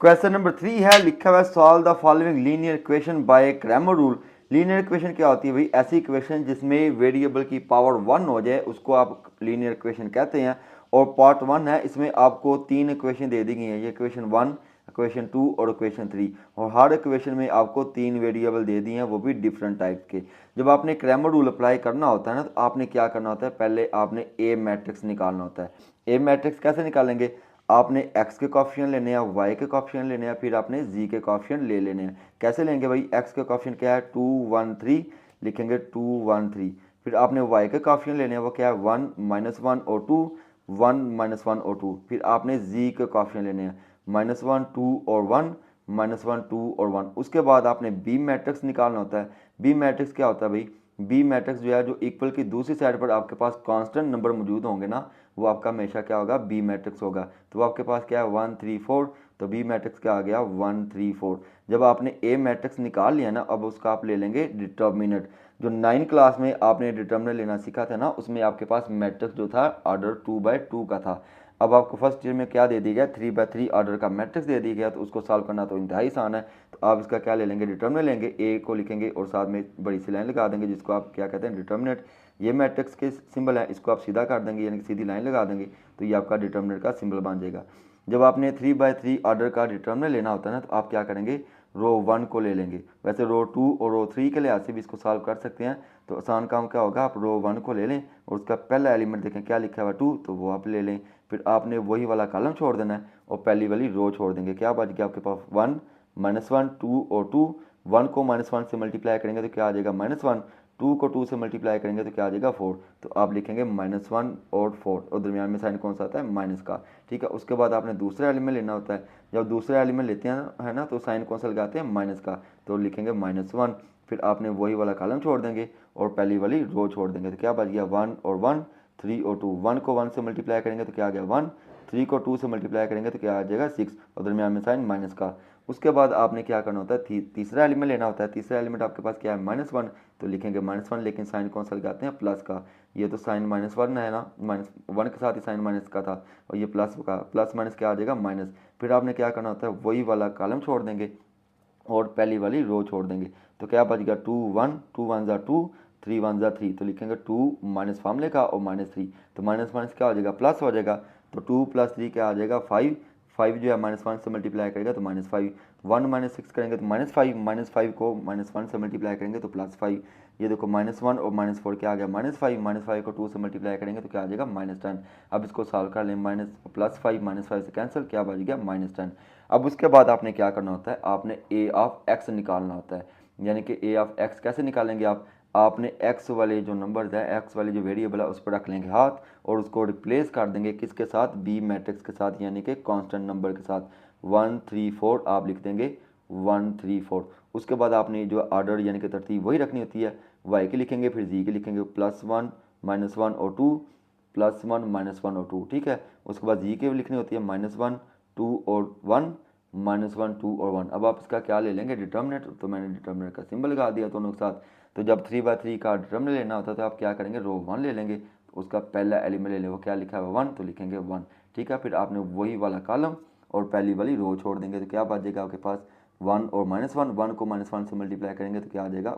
Question number 3 है, लिखा हुआ है solve the following linear equation by Cramer rule. Linear equation क्या होती है भाई? ऐसी इक्वेशन जिसमें वेरिएबल की पावर 1 हो जाए उसको आप लीनियर इक्वेशन कहते हैं। और पार्ट 1 है, इसमें आपको 3 इक्वेशन दे दी गई हैं, ये इक्वेशन 1, इक्वेशन 2 और इक्वेशन 3। और हर इक्वेशन में आपको 3 वेरिएबल दे दिए हैं, वो भी डिफरेंट टाइप के। जब आपने क्रैमर रूल अप्लाई करना होता है ना, तो आपने क्या करना होता है, पहले आपने ए मैट्रिक्स निकालना होता है। ए मैट्रिक्स कैसे निकालेंगे? आपने x के कॉफिशिएंट लेने हैं, y के कॉफिशिएंट लेने हैं, फिर आपने z के कॉफिशिएंट ले लेने हैं। कैसे लेंगे भाई? x के कॉफिशिएंट क्या है? 2 1 3, लिखेंगे 2 1 3। फिर आपने y के कॉफिशिएंट लेने हैं, वो क्या है? 1 -1 और 2, 1 -1 और 2। फिर आपने z के कॉफिशिएंट लेने हैं, -1 2 और 1, -1 2 और 1। उसके बाद आपने b मैट्रिक्स निकालना होता है। b मैट्रिक्स क्या होता है भाई? बी मैट्रिक्स जो है, जो इक्वल की दूसरी साइड पर आपके पास कांस्टेंट नंबर मौजूद होंगे ना, वो आपका हमेशा क्या होगा? बी मैट्रिक्स होगा। तो आपके पास क्या है? 1 3 4, तो बी मैट्रिक्स क्या आ गया? 1 3 4। जब आपने ए मैट्रिक्स निकाल लिया ना, अब उसका आप ले लेंगे डिटर्मिनेंट। जो 9 क्लास में आपने डिटर्मिनेंट लेना सीखा था ना, उसमें आपके पास मैट्रिक्स जो था ऑर्डर 2/2 का था। अब आपको फर्स्ट ईयर में क्या दे दिया गया? 3/3 ऑर्डर का मैट्रिक्स दे दिया गया, तो उसको सॉल्व करना तो इंतहाई आसान है। तो आप इसका क्या ले लेंगे? डिटर्मिनेंट लेंगे, ए को लिखेंगे और साथ में बड़ी सी लाइन लगा देंगे, जिसको आप क्या कहते हैं? डिटर्मिनेंट। ये मैट्रिक्स के सिंबल है, इसको आप सीधा कर देंगे, यानी कि सीधी लाइन लगा देंगे, तो ये आपका डिटर्मिनेंट का सिंबल बन जाएगा। जब आपने 3/3 ऑर्डर का डिटर्मिनेंट लेना होता है ना, तो आप क्या करेंगे? रो 1 को ले लेंगे। वैसे रो 2 और रो 3 के लिहाज से भी इसको सॉल्व कर सकते हैं। तो आसान काम क्या होगा? आप रो 1 को ले लें और उसका पहला एलिमेंट देखें क्या लिखा हुआ 2, तो वो आप ले लें। फिर आपने वही वाला कॉलम छोड़ देना है और पहली वाली रो छोड़ देंगे। क्या बच गया आपके पास? 1 -1 2 और 2। 1 को -1 से मल्टीप्लाई करेंगे तो क्या आ जाएगा? -1। 2 को 2 से मल्टीप्लाई करेंगे तो क्या आ जाएगा? 4। तो आप लिखेंगे -1 और 4, और दरमियान में साइन कौन सा आता है? माइनस का। ठीक है। उसके बाद आपने दूसरा एलिमेंट लेना होता है। जब दूसरा एलिमेंट लेते हैं है ना, तो साइन कौन सा लगाते हैं? माइनस का। तो लिखेंगे -1। फिर आपने वही वाला कॉलम छोड़ देंगे और पहली वाली रो छोड़ देंगे। तो क्या बच गया? 1 और 1, 3 और 2। 1 को 1 से मल्टीप्लाई करेंगे तो क्या आ गया? 1। 3 को 2 से मल्टीप्लाई करेंगे तो क्या आ जाएगा? 6, और दरमियान में साइन माइनस का। उसके बाद आपने क्या करना होता है? तीसरा एलिमेंट लेना होता है। तीसरा एलिमेंट आपके पास क्या है? -1। तो लिखेंगे -1, लेकिन साइन कौन सा लगाते हैं? प्लस का। ये तो साइन -1 है ना, -1 के साथ ही साइन माइनस का था, और ये प्लस का, प्लस माइनस क्या आ जाएगा? माइनस। फिर आपने क्या करना होता है? वही वाला कॉलम छोड़ देंगे और पहली वाली रो छोड़ देंगे। तो क्या बच गया? 2 1, 2 1 ज़ा 2, 3 1 ज़ा 3। तो लिखेंगे 2 माइनस फार्मूले का और -3। तो माइनस माइनस क्या हो जाएगा? प्लस हो जाएगा। तो 2 + 3 क्या आ जाएगा? 5। 5 जो है -1 से मल्टीप्लाई करेगा तो -5। 1 - 6 करेंगे तो -5। -5 को -1 से मल्टीप्लाई करेंगे तो +5। ये देखो -1 और -4 क्या आ गया? -5। -5 को 2 से मल्टीप्लाई करेंगे तो क्या आ जाएगा? -10। अब इसको सॉल्व कर लें, +5 -5 से कैंसिल, क्या बच गया? -10। अब उसके बाद आपने क्या करना होता है? आपने ए ऑफ एक्स निकालना होता है। यानी कि ए ऑफ एक्स कैसे निकालेंगे आप? आपने एक्स वाले जो नंबर है, एक्स वाली जो वेरिएबल है, उस पर रख लेंगे हाथ और उसको रिप्लेस कर देंगे किसके साथ? बी मैट्रिक्स के साथ, यानी कि कांस्टेंट नंबर के साथ। 1 3 4 आप लिख देंगे 1 3 4। उसके बाद आपने जो ऑर्डर यानी कि तरतीब वही रखनी होती है। वाई की लिखेंगे, फिर जी की लिखेंगे, +1 -1 और 2, +1 -1 और 2। ठीक है। उसके बाद जी की लिखनी होती है -1 2 और 1, -1 2 और 1। अब आप इसका क्या ले लेंगे? डिटर्मिनेंट। तो मैंने डिटर्मिनेंट का सिंबल लगा दिया दोनों के साथ। तो जब 3/3 का डिटर्मिनेंट लेना होता है तो आप क्या करेंगे? रो 1 ले लेंगे, तो उसका पहला एलिमेंट ले लें, वो क्या लिखा है? 1, तो लिखेंगे 1। ठीक है। फिर आपने वही वाला कॉलम और पहली वाली रो छोड़ देंगे, तो क्या बच जाएगा आपके पास? 1 और -1। 1 को -1 से मल्टीप्लाई करेंगे तो क्या आ जाएगा?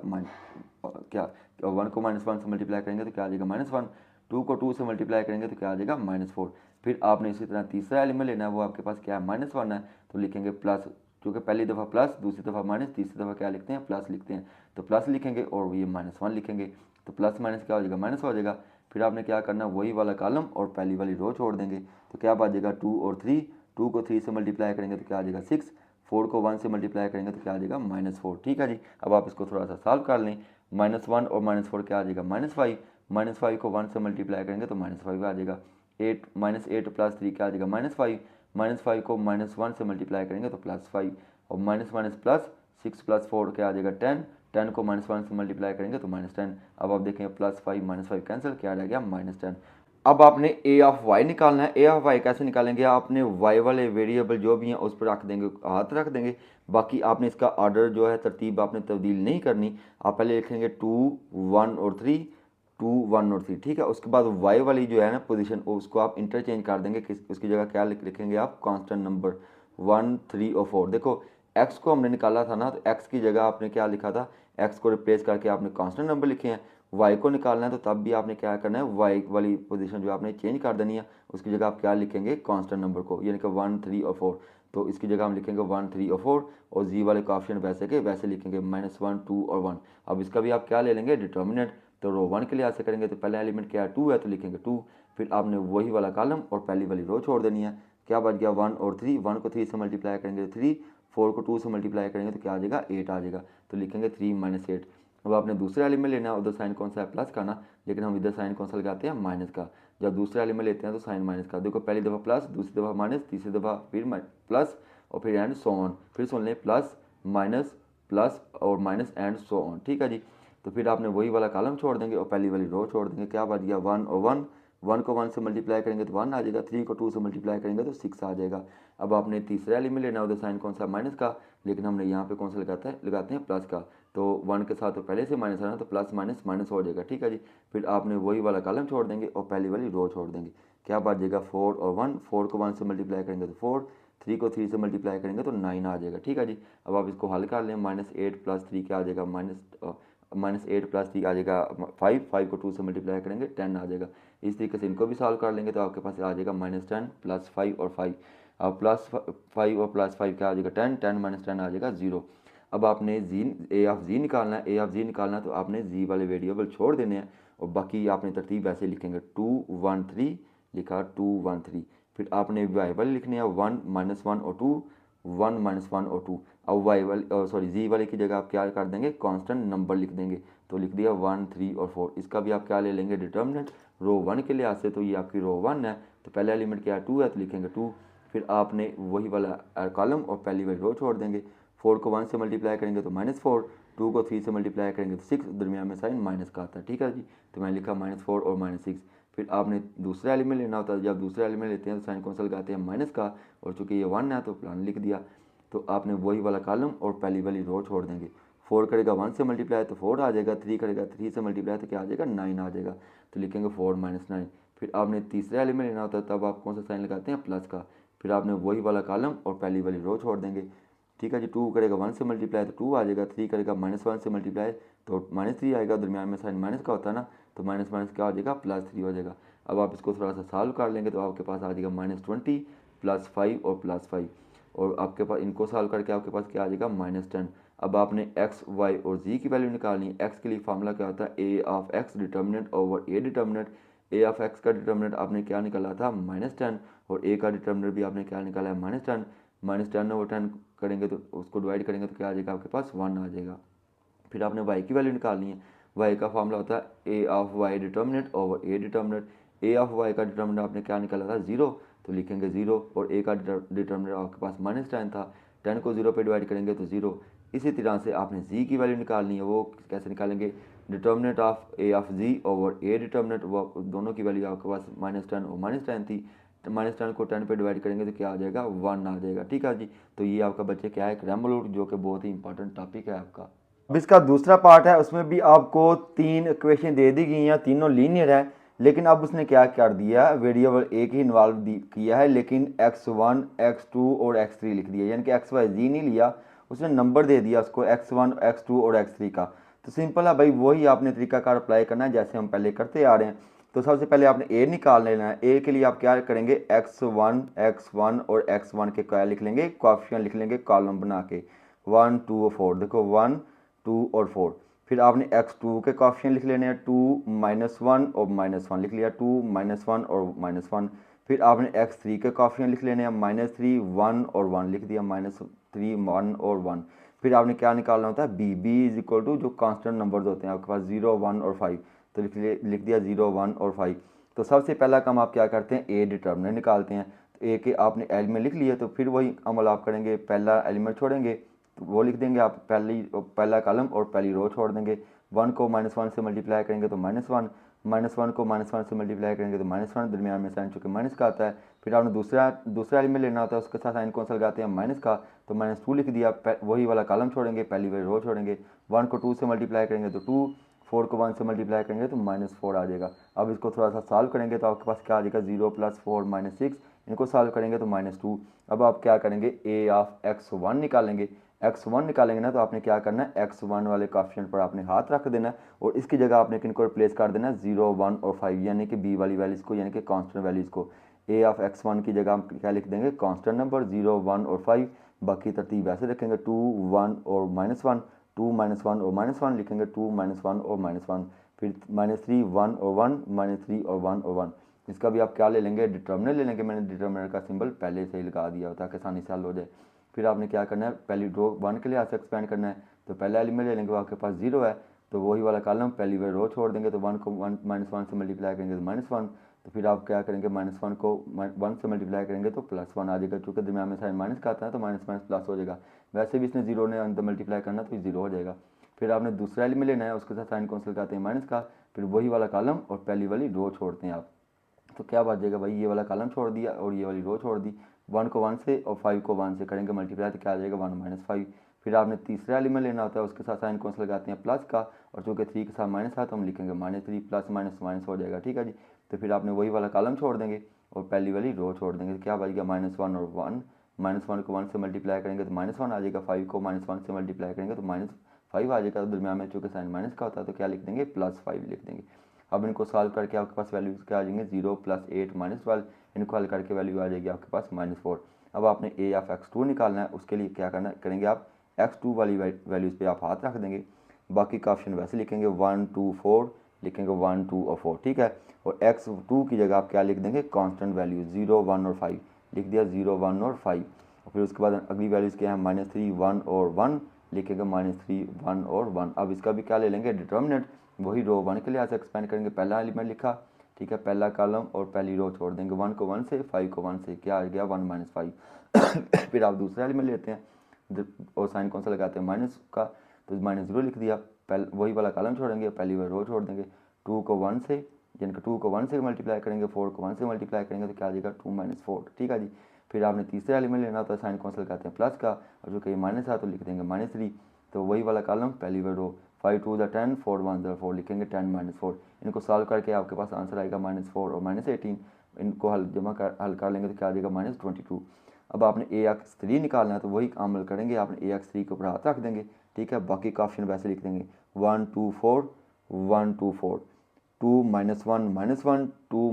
क्या 1 को -1 से मल्टीप्लाई करेंगे तो क्या आ जाएगा? -1। 2 को 2 से मल्टीप्लाई करेंगे तो क्या आ जाएगा? -4। फिर आपने इसी तरह तीसरा एलिमेंट लेना है, वो आपके पास क्या है? -1 है, तो लिखेंगे प्लस, क्योंकि पहली दफ़ा प्लस, दूसरी दफ़ा माइनस, तीसरी दफ़ा क्या लिखते हैं? प्लस लिखते हैं। तो प्लस लिखेंगे और ये -1 लिखेंगे, तो प्लस माइनस क्या हो जाएगा? माइनस हो जाएगा। फिर आपने क्या करना है? वही वाला कॉलम और पहली वाली रो छोड़ देंगे, तो क्या बच जाएगा? 2 और 3। 2 को 3 से मल्टीप्लाई करेंगे तो क्या आ जाएगा? 6। 4 को 1 से मल्टीप्लाई करेंगे तो क्या आ जाएगा? -4। ठीक है जी। अब आप इसको थोड़ा सा सॉल्व कर लें। -1 और -4 क्या आ जाएगा? -5। -5 को 1 से मल्टीप्लाई करेंगे तो -5 आ जाएगा। 8 -8 + 3 क्या आ जाएगा? -5। -5 को -1 से मल्टीप्लाई करेंगे तो +5, और माइनस माइनस प्लस, 6 + 4 क्या आ जाएगा? 10। 10 को -1 से मल्टीप्लाई करेंगे तो -10। अब आप देखेंगे +5 -5 कैंसिल, क्या रह गया? -10। अब आपने ए ऑफ वाई निकालना है। ए ऑफ वाई कैसे निकालेंगे? आपने वाई वाले वेरिएबल जो भी हैं उस पर रख देंगे, हाथ रख देंगे। बाकी आपने इसका ऑर्डर जो है, तरतीब आपने तब्दील नहीं करनी। आप पहले लिखेंगे 2 1 और 3, 2 1 और 3। ठीक है। उसके बाद वाई वाली जो है ना पोजीशन, उसको आप इंटरचेंज कर देंगे, उसकी जगह क्या लिखेंगे आप? Constant number. 1 3 और 4। देखो x को हमने निकाला था ना, तो x की जगह आपने क्या लिखा था, x को रिप्लेस करके आपने कांस्टेंट नंबर लिखे हैं। y को निकालना है तो तब भी आपने क्या करना है, y वाली पोजीशन जो आपने चेंज कर देनी है, उसकी जगह आप क्या लिखेंगे, कांस्टेंट नंबर को, यानी कि 1 3 और 4। तो इसकी जगह हम लिखेंगे 1 3 और 4, और जी वाले कोएफिशिएंट वैसे के वैसे लिखेंगे, -1 2 और 1। अब इसका भी आप क्या ले लेंगे, डिटर्मिनेंट। तो रो 1 के लिए ऐसे करेंगे तो पहला एलिमेंट क्या है, 2 है, तो लिखेंगे 2। फिर आपने वही वाला कॉलम और पहली वाली रो छोड़ देनी है। क्या बच गया, 1 और 3। 1 को 3 से मल्टीप्लाई करेंगे तो 3, 4 को 2 से मल्टीप्लाई करेंगे तो क्या आ जाएगा, 8 आ जाएगा। तो लिखेंगे 3 - 8। अब आपने दूसरा एलिमेंट लेना है, उधर साइन कौन सा है, प्लस का ना, लेकिन हम इधर साइन कौन सा लगाते हैं, माइनस का। जब दूसरा एलिमेंट लेते हैं तो साइन माइनस का। देखो पहली दफ़ा प्लस, दूसरी दफ़ा माइनस, तीसरी दफ़ा फिर प्लस, और फिर एंड सो ऑन। फिर सुन लें, प्लस माइनस प्लस और माइनस एंड सो ऑन, ठीक है जी। तो फिर आपने वही वाला कॉलम छोड़ देंगे और पहली वाली रो छोड़ देंगे। क्या बच गया, 1 और 1। 1 को 1 से मल्टीप्लाई करेंगे तो 1 आ जाएगा, 3 को 2 से मल्टीप्लाई करेंगे तो 6 आ जाएगा। अब आपने तीसरा एलिमेंट लेना है, उधर साइन कौन सा, माइनस का, लेकिन हमने यहाँ पे कौन सा लगाते हैं प्लस का। तो 1 के साथ तो पहले से माइनस आना, तो प्लस माइनस माइनस हो जाएगा, ठीक है जी। फिर आपने वही वाला कॉलम छोड़ देंगे और पहली वाली रो छोड़ देंगे। क्या बच जाएगा, 4 और 1। 4 को 1 से मल्टीप्लाई करेंगे तो 4, 3 को 3 से मल्टीप्लाई करेंगे तो 9 आ जाएगा, ठीक है जी। अब आप इसको हल कर लें, -8 + 3 क्या आ जाएगा, -8 + 3 आ जाएगा 5। 5 को 2 से मल्टीप्लाई करेंगे 10 आ जाएगा। इस तरीके से इनको भी सॉल्व कर लेंगे तो आपके पास आ जाएगा -10 + 5 और 5। अब +5 और +5 क्या आ जाएगा, 10। 10 - 10 आ जाएगा 0। अब आपने जी ए ऑफ जी निकालना है, ए ऑफ जी निकालना है तो आपने जी वाले वेरिएबल छोड़ देने हैं, और बाकी आपने तरतीब ऐसे लिखेंगे, 2 1 3 लिखा, 2 1 3। फिर आपने वाई वाले लिखने हैं, 1 -1 और 2, 1 -1 और 2। अब वाई वाले सॉरी जी वाले की जगह आप क्या कर देंगे, कांस्टेंट नंबर लिख देंगे। तो लिख दिया 1 3 और 4। इसका भी आप क्या ले लेंगे, डिटर्मिनेंट। रो 1 के लिहाज से तो ये आपकी रो 1 है, तो पहला एलिमेंट क्या है, 2 है, तो लिखेंगे 2। फिर आपने वही वाला कॉलम और पहली वाली रो छोड़ देंगे। 4 को 1 से मल्टीप्लाई करेंगे तो -4, 2 को 3 से मल्टीप्लाई करेंगे तो 6, दरमियान में साइन माइनस का आता है, ठीक है जी। तो मैंने लिखा -4 और -6। फिर आपने दूसरा एलिमेंट लेना होता है, जब दूसरा एलिमेंट लेते हैं तो साइन कौन सा लगाते हैं, माइनस का, और चूंकि ये 1 है तो प्लान लिख दिया। तो आपने वही वाला कॉलम और पहली वाली रो छोड़ देंगे। 4 करेगा 1 से मल्टीप्लाई तो 4 आ जाएगा, 3 करेगा 3 से मल्टीप्लाई तो क्या आ जाएगा, 9 आ जाएगा। तो लिखेंगे 4 - 9। फिर आपने तीसरा एलिमेंट लेना होता है, तब आप कौन सा साइन लगाते हैं, प्लस का। फिर आपने वही वाला कॉलम और पहली वाली रो छोड़ देंगे, ठीक है जी। 2 करेगा 1 से मल्टीप्लाई तो 2 आ जाएगा, 3 करेगा -1 से मल्टीप्लाई तो -3 आएगा, दरमियान में साइन माइनस का होता है ना, तो माइनस माइनस क्या हो जाएगा, +3 हो जाएगा। अब आप इसको थोड़ा सा सॉल्व कर लेंगे तो आपके पास आ जाएगा -20 + 5 और +5, और आपके पास इनको सॉल्व करके आपके पास क्या आ जाएगा, -10। अब आपने x, y और z की वैल्यू निकालनी है। x के लिए फार्मूला क्या होता है, a of x determinant over a determinant. a of x का डिटर्मिनेंट आपने क्या निकाला था, -10, और a का डिटर्मिनेंट भी आपने क्या निकाला है, -10। -10 ओवर 10 करेंगे तो उसको डिवाइड करेंगे तो क्या आ जाएगा, आपके पास 1 आ जाएगा। फिर आपने y की वैल्यू निकालनी है। y का फार्मूला होता है a of y determinant over a determinant. a of y का डिटर्मिनेंट आपने क्या निकाला था, 0, तो लिखेंगे 0, और a का डिटर्मिनेंट आपके पास -10 था, 10 को 0 पे डिवाइड करेंगे तो 0। इसी तरह से आपने z की वैल्यू निकालनी है, वो कैसे निकालेंगे, determinant of a of z over a determinant, वो दोनों की वैल्यू आपके पास -10 और -10 थी। -10 को 10 पे डिवाइड करेंगे तो क्या आ जाएगा, 1 आ जाएगा, ठीक है जी। तो ये आपका बच्चे क्या है, क्रैमर रूल, जो कि बहुत ही इंपॉर्टेंट टॉपिक है आपका। अब इसका दूसरा पार्ट है, उसमें भी आपको 3 इक्वेशन दे दी गई हैं, तीनों लीनियर है, लेकिन अब उसने क्या कर दिया, वेरिएबल एक ही इन्वॉल्व किया है, लेकिन x1 x2 और x3 लिख दिया, यानी कि x y z नहीं लिया, उसने नंबर दे दिया उसको x1 x2 और x3 का। तो सिंपल है भाई, वही आपने तरीकाकार अप्लाई करना है जैसे हम पहले करते आ रहे हैं। तो सबसे पहले आपने a निकाल लेना है। a के लिए आप क्या करेंगे, x1 और x1 के क्या लिख लेंगे, कोएफिशिएंट लिख लेंगे कॉलम बना के, 1 2 और 4। देखो 1 2 और 4। फिर आपने x2 के कोएफिशिएंट लिख लेने हैं, 2 -1 और -1 लिख लिया, 2 -1 और -1। फिर आपने x3 के कोएफिशिएंट लिख लेने हैं, -3 1 और 1 लिख दिया, -3 1 और 1। फिर आपने क्या निकालना होता है, b इज इक्वल टू जो कांस्टेंट नंबर्स होते हैं आपके पास, 0 1 और 5। तो लिख दिया 0 1 और 5। तो सबसे पहला काम आप क्या करते हैं, a डिटर्मिनेंट निकालते हैं। तो a के आपने एलिमेंट लिख लिए, तो फिर वही अमल आप करेंगे, पहला एलिमेंट छोड़ेंगे तो वो लिख देंगे आप, पहला कॉलम और पहली रो छोड़ देंगे। 1 को -1 से मल्टीप्लाई करेंगे तो -1, -1 को -1 से मल्टीप्लाई करेंगे तो -1, दरमियान में साइन चूँकि माइनस का आता है। फिर आपने दूसरा एलिमेंट लेना होता है, उसके साथ साइन कौन सा लगाते हैं, माइनस का, तो -2 लिख दिया, वही वाला कॉलम छोड़ेंगे, पहली वाली रो छोड़ेंगे। 1 को 2 से मल्टीप्लाई करेंगे तो 2, 4 को 1 से मल्टीप्लाई करेंगे तो -4 आ जाएगा। अब इसको थोड़ा सा सॉल्व करेंगे तो आपके पास क्या आ जाएगा, 0 + 4 -6, इनको सॉल्व करेंगे तो -2। अब आप क्या करेंगे, ए ऑफ x1 निकालेंगे। x1 निकालेंगे ना तो आपने क्या करना है, x1 वाले कोएफिशिएंट पर आपने हाथ रख देना है और इसकी जगह आपने किनको रिप्लेस कर देना है, 0, 1 और 5, यानी कि बी वाली वैल्यूज़ को, यानी कि कांस्टेंट वैल्यूज़ को। ए ऑफ x1 की जगह हम क्या लिख देंगे, कांस्टेंट नंबर 0, 1 और 5। बाकी तरतीब वैसे रखेंगे, 2, 1 और -1, 2, -1 और -1 लिखेंगे, 2, -1 और -1, फिर -3, 1 और 1, -3 और 1 और 1। इसका भी आप क्या ले लेंगे, डिटर्मिनल ले लेंगे। मैंने डिटर्मिनल का सिंबल पहले से ही लगा दिया हो ताकि आसानी से हल हो जाए। फिर आपने क्या करना है, पहली रो 1 के लिए आपसे एक्सपेंड करना है, तो पहला एलिमेंट ले लेंगे, वो आपके पास 0 है तो वही वाला कॉलम पहली बार रो छोड़ देंगे, तो 1 को 1 -1 से मल्टीप्लाई करेंगे तो -1, तो फिर आप क्या करेंगे, -1 को 1 से मल्टीप्लाई करेंगे तो +1 आ जाएगा। चूँकि दरमियान में साइन माइनस का आता है तो माइनस माइनस प्लस हो जाएगा। वैसे भी इसने 0 ने अंदर मल्टीप्लाई करना तो 0 हो जाएगा। फिर आपने दूसरा एलिमेंट लेना है, उसके साथ साइन कौन सा लगाते हैं, माइनस का, फिर वही वाला कॉलम और पहली वाली रो छोड़ते हैं आप। तो क्या बच जाएगा भाई, ये वाला कॉलम छोड़ दिया और ये वाली रो छोड़ दी। 1 को 1 से और 5 को 1 से करेंगे मल्टीप्लाई तो क्या आ जाएगा, 1 - 5। फिर आपने तीसरा एलिमेंट लेना होता है, उसके साथ साइन कौन सा लगाते हैं, प्लस का, और चूँकि 3 के साथ माइनस था तो हम लिखेंगे -3, प्लस माइनस माइनस हो जाएगा, ठीक है जी। तो फिर आपने वही वाला कॉलम छोड़ देंगे और पहली वाली रो छोड़ देंगे, तो क्या बचेगा, -1 और 1। -1 को 1 से मल्टीप्लाई करेंगे तो -1 आ जाएगा, 5 को -1 से मल्टीप्लाई करेंगे तो -5 आ जाएगा। तो दरमियान में चूँकि साइन माइनस का होता है तो क्या लिख देंगे, +5 लिख देंगे। अब इनको सॉल्व करके आपके पास वैल्यूज क्या आ जाएंगे, 0 + 8 -12। इनको हल करके वैल्यू आ जाएगी आपके पास -4। अब आपने ए ऑफ x2 निकालना है, उसके लिए क्या करना करेंगे आप, x2 वाली वैल्यूज़ पे आप हाथ रख देंगे। बाकी का ऑप्शन वैसे लिखेंगे, 1, 2, 4 लिखेंगे, 1, 2 और 4, ठीक है। और x2 की जगह आप क्या लिख देंगे, कांस्टेंट वैल्यू 0, 1 और 5 लिख दिया, 0, 1 और 5। और फिर उसके बाद अगली वैल्यूज़ क्या है, -3, 1 और 1 लिखेंगे, -3, 1 और 1। अब इसका भी क्या ले लेंगे, डिटर्मिनेंट, वही रो 1 के लिए से एक्सपेंड करेंगे। पहला एलिमेंट लिखा, ठीक है, पहला कॉलम और पहली रो छोड़ देंगे, 1 को 1 से, 5 को 1 से, क्या आ गया, 1 - 5। फिर आप दूसरा एलिमेंट लेते हैं और साइन कौन सा लगाते हैं, माइनस का, तो -0 लिख दिया। वही वाला कॉलम छोड़ेंगे, पहली बार रो छोड़ देंगे। 2 को 1 से, यानी कि 2 को 1 से मल्टीप्लाई करेंगे, 4 को 1 से मल्टीप्लाई करेंगे तो क्या आ जाएगा, 2 - 4, ठीक है जी। फिर आपने तीसरा एलिमेंट लेना होता है, साइन कौन सा लगाते हैं, प्लस का, और जो कि माइनस है तो लिख देंगे -3, तो वही वाला कॉलम पहली बार रो, 5 2 ज़ा 10, 4 1 ज़ा 4 लिखेंगे, 10 - 4। इनको सॉल्व करके आपके पास आंसर आएगा -4 और -18। इनको हल कर लेंगे तो क्या आ जाएगा, -22। अब आपने AX3 निकालना है तो वही अमल करेंगे, आपने AX3 के ऊपर हाथ रख देंगे, ठीक है। बाकी का ऑप्शन वैसे लिख देंगे, 1 2 4 1 2 4, 2 - 1 -1, 2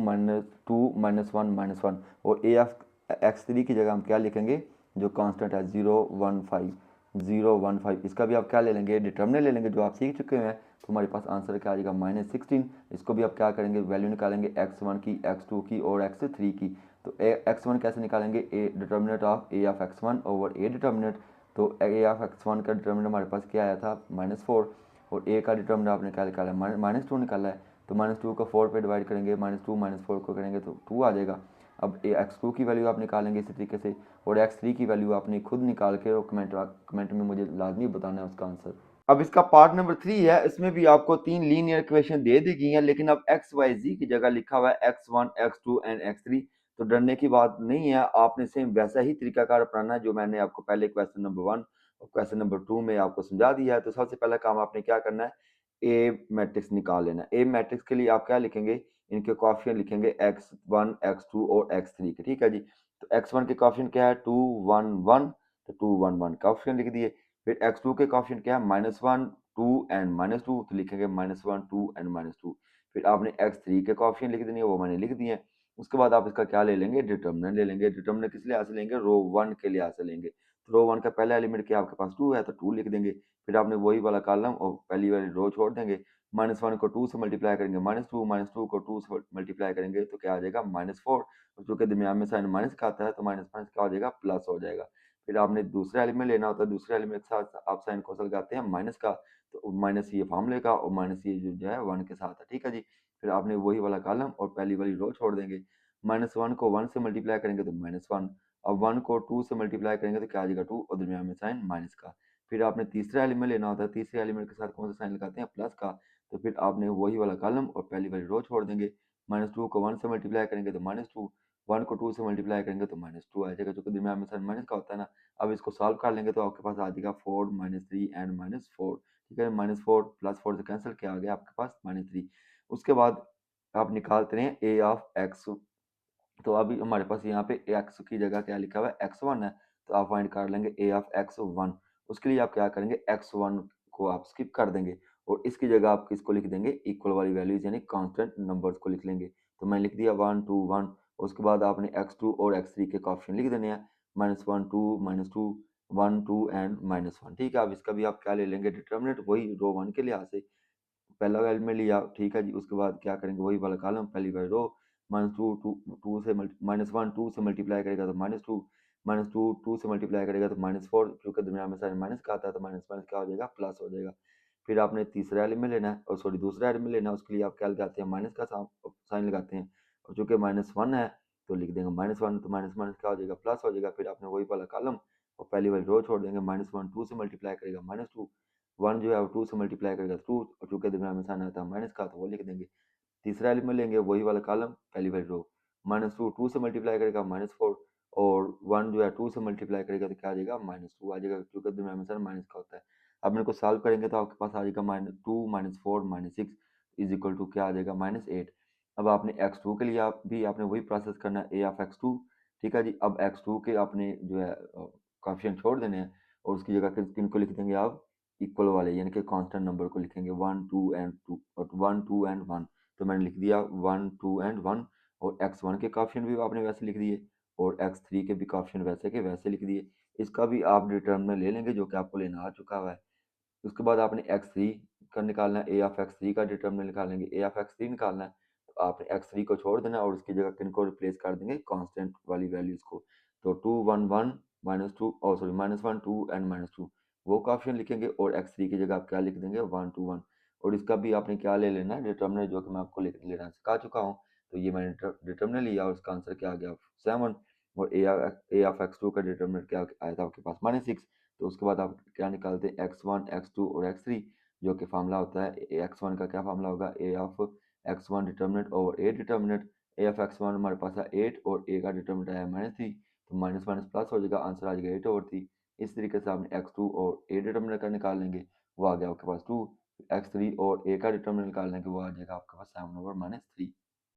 -1 -1, और AX3 की जगह हम क्या लिखेंगे, जो कांस्टेंट है, 0 1 5, 0 1 5। इसका भी आप क्या ले लेंगे, डिटर्मिनेंट ले लेंगे, जो आप सीख चुके हैं। तो हमारे पास आंसर क्या आ जाएगा, -16। इसको भी आप क्या करेंगे, वैल्यू निकालेंगे x1 की, x2 की और x3 की। तो x1 कैसे निकालेंगे, ए determinant of A of x1 over A determinant. तो ए ऑफ x1 का डिटर्मिनेंट हमारे पास क्या आया था, -4, और ए का डिटर्मिनेंट आपने क्या निकाला है, -2 निकाला है। तो -2 को 4 पे डिवाइड करेंगे, -2 -4 को करेंगे तो 2 आ जाएगा। अब x2 की वैल्यू आप निकालेंगे इसी तरीके से, और x3 की वैल्यू आपने खुद निकाल के और कमेंट में मुझे लाजमी बताना है उसका आंसर। अब इसका पार्ट नंबर 3 है, इसमें भी आपको 3 लीनियर इक्वेशन दे दी गई हैं, लेकिन अब एक्स वाई जी की जगह लिखा हुआ है x1 x2 एंड x3। तो डरने की बात नहीं है, आपने सेम वैसा ही तरीकाकार अपनाना है जो मैंने आपको पहले क्वेश्चन नंबर 1 और क्वेश्चन नंबर 2 में आपको समझा दिया है। तो सबसे पहला काम आपने क्या करना है, ए मैट्रिक्स निकाल लेना है। ए मैट्रिक्स के लिए आप क्या लिखेंगे, इनके कोएफिशिएंट लिखेंगे x1 x2 और x3 के, ठीक है जी। तो x1 के कोएफिशिएंट क्या है, 2 1 1, तो 2 1 1 कोएफिशिएंट लिख दिए। फिर x2 के कोएफिशिएंट क्या है, -1 2 एंड -2, तो लिखेंगे -1 2 एंड -2। फिर आपने x3 के कोएफिशिएंट लिख देने, वो मैंने लिख दिए हैं। उसके बाद आप इसका क्या ले लेंगे, डिटर्मिनेंट ले लेंगे। डिटर्मिनेंट किस लिहाज से लेंगे, रो 1 के लिहाज से लेंगे। तो रो 1 का पहला एलिमेंट क्या आपके पास 2 है तो 2 लिख देंगे। फिर आपने वही वाला कॉलम और पहली वाली रो छोड़ देंगे। -1 को 2 से मल्टीप्लाई करेंगे, -2 को 2 से मल्टीप्लाई करेंगे तो क्या आ जाएगा, -4, और चूंकि दरमियान में साइन माइनस का आता है तो माइनस माइनस क्या हो जाएगा, प्लस हो जाएगा। फिर आपने दूसरा एलिमेंट लेना होता है, दूसरे एलिमेंट के साथ आप साइन कौन सा लगाते हैं, माइनस का, तो माइनस ये फार्मूले का और माइनस ये जो है 1 के साथ है, ठीक है जी। फिर आपने वही वाला कॉलम और पहली वाली रो छोड़ देंगे। -1 को 1 से मल्टीप्लाई करेंगे तो -1, अब 1 को 2 से मल्टीप्लाई करेंगे तो क्या आ जाएगा, 2, और दरमियान में साइन माइनस का। फिर आपने तीसरा एलिमेंट लेना होता है, तीसरे एलिमेंट के साथ कौन सा साइन लगाते हैं, प्लस का। तो फिर आपने वही वाला कॉलम और पहली वाली रो छोड़ देंगे। -2 को 1 से मल्टीप्लाई करेंगे तो -2, 1 को 2 से मल्टीप्लाई करेंगे तो -2 आ जाएगा, क्योंकि दरमियान में साइन माइनस का होता है ना। अब इसको सॉल्व कर लेंगे तो आपके पास आ जाएगा 4 -3 एंड -4, ठीक है। -4 प्लस 4 से कैंसिल, क्या आ गया आपके पास, -3। उसके बाद आप निकालते हैं ए ऑफ एक्स तो अभी हमारे पास यहाँ पे एक्स की जगह क्या लिखा हुआ है, एक्स वन है, तो आप फाइंड कर लेंगे ए ऑफ एक्स वन। उसके लिए आप क्या करेंगे, एक्स वन को आप स्किप कर देंगे और इसकी जगह आप किसको लिख देंगे, इक्वल वाली वैल्यूज यानी कांस्टेंट नंबर्स को लिख लेंगे। तो मैं लिख दिया वन टू वन। उसके बाद आपने एक्स टू और एक्स थ्री के कोएफिशिएंट लिख देने हैं, minus one to minus to, one two and minus one. ठीक है, अब इसका भी आप क्या ले लेंगे, डिटर्मिनेंट, वही रो वन के लिहाज से पहला एलिमेंट लिया, ठीक है जी। उसके बाद क्या करेंगे, वही वाला कॉलम, पहली वाली row, minus two two two से माइनस वन टू से मल्टीप्लाई करेगा तो minus two, minus two two से मल्टीप्लाई करेगा तो माइनस फोर, क्योंकि दरमियान में साइन माइनस का आता है तो माइनस माइनस क्या हो जाएगा, प्लस हो जाएगा। फिर आपने तीसरा एलिमेंट लेना है, और सॉरी दूसरा एलिमेंट लेना है, उसके लिए आप क्या लगाते हैं, माइनस का साइन लगाते हैं, और चूंकि माइनस वन है तो लिख देंगे माइनस वन, तो माइनस माइनस क्या हो जाएगा, प्लस हो जाएगा। फिर आपने वही वाला कॉलम और पहली वाली रो छोड़ देंगे, माइनस वन टू से मल्टीप्लाई करेगा माइनस टू, वन जो है वो टू से मल्टीप्लाई करेगा टू, और टू के दरमियान में साइन आता है माइनस का तो वो लिख देंगे। तीसरा एलिमेंट लेंगे, वही वाला कॉलम, पहली वाली रो, माइनस टू टू से मल्टीप्लाई करेगा माइनस फोर, और वन जो है टू से मल्टीप्लाई करेगा तो क्या आ जाएगा, माइनस टू आ जाएगा, क्योंकि दरमियान में साइन माइनस का होता है। अब मेरे को सॉल्व करेंगे तो आपके पास आ जाएगा minus two minus four minus six is equal to क्या आ जाएगा, माइनस एट। अब आपने एक्स टू के लिए आप भी आपने वही प्रोसेस करना है, ए ऑफ एक्स टू। ठीक है जी, अब एक्स टू के आपने जो है कोएफिशिएंट छोड़ देने हैं, और उसकी जगह किन को लिख देंगे आप, इक्वल वाले यानी कि कांस्टेंट नंबर को लिखेंगे, वन टू एंड टू, और वन टू एंड वन। तो मैंने लिख दिया वन टू एंड वन, और एक्स वन के कोएफिशिएंट भी आपने वैसे लिख दिए, और एक्स थ्री के भी कोएफिशिएंट वैसे के वैसे लिख दिए। इसका भी आप डिटर्मिनेंट ले लेंगे जो कि आपको लेना आ चुका हुआ है। उसके बाद आपने एक्स थ्री का निकालना है, ए ऑफ एक्स थ्री का डिटर्मिनेंट निकालेंगे, ए ऑफ एक्स थ्री निकालना है, तो आपने एक्स थ्री को छोड़ देना और उसकी जगह किन को रिप्लेस कर देंगे, कांस्टेंट वाली वैल्यूज को। तो two one one minus two, और sorry minus one two and minus two, वो कोएफिशिएंट लिखेंगे, और एक्स थ्री की जगह आप क्या लिख देंगे, वन टू वन। और इसका भी आपने क्या ले लेना है, डिटर्मिनेंट, जो कि मैं आपको लेना सिखा चुका हूँ। तो ये मैंने डिटर्मिनेंट लिया और इसका आंसर क्या आ गया, सेवन। और ए ऑफ एक्स टू का डिटर्मिनेंट क्या आया था आपके पास, माइनस सिक्स। तो उसके बाद आप क्या निकालते हैं, एक्स वन एक्स टू और एक्स थ्री, जो कि फार्मूला होता है एक्स वन का क्या फार्मूला होगा, A of x one determinant over A determinant. A of x one हमारे पास है एट, और ए का डिटर्मिनेंट आया माइनस थ्री, तो माइनस माइनस प्लस हो जाएगा, आंसर आ जाएगा एट ओवर थ्री। इस तरीके से आपने एक्स टू और ए डिटर्मिनेंट का निकाल लेंगे, वो आ गया आपके पास टू। एक्स थ्री और ए का डिटर्मिनेंट निकाल लेंगे, वो आ जाएगा आपके पास सेवन ओवर माइनस थ्री।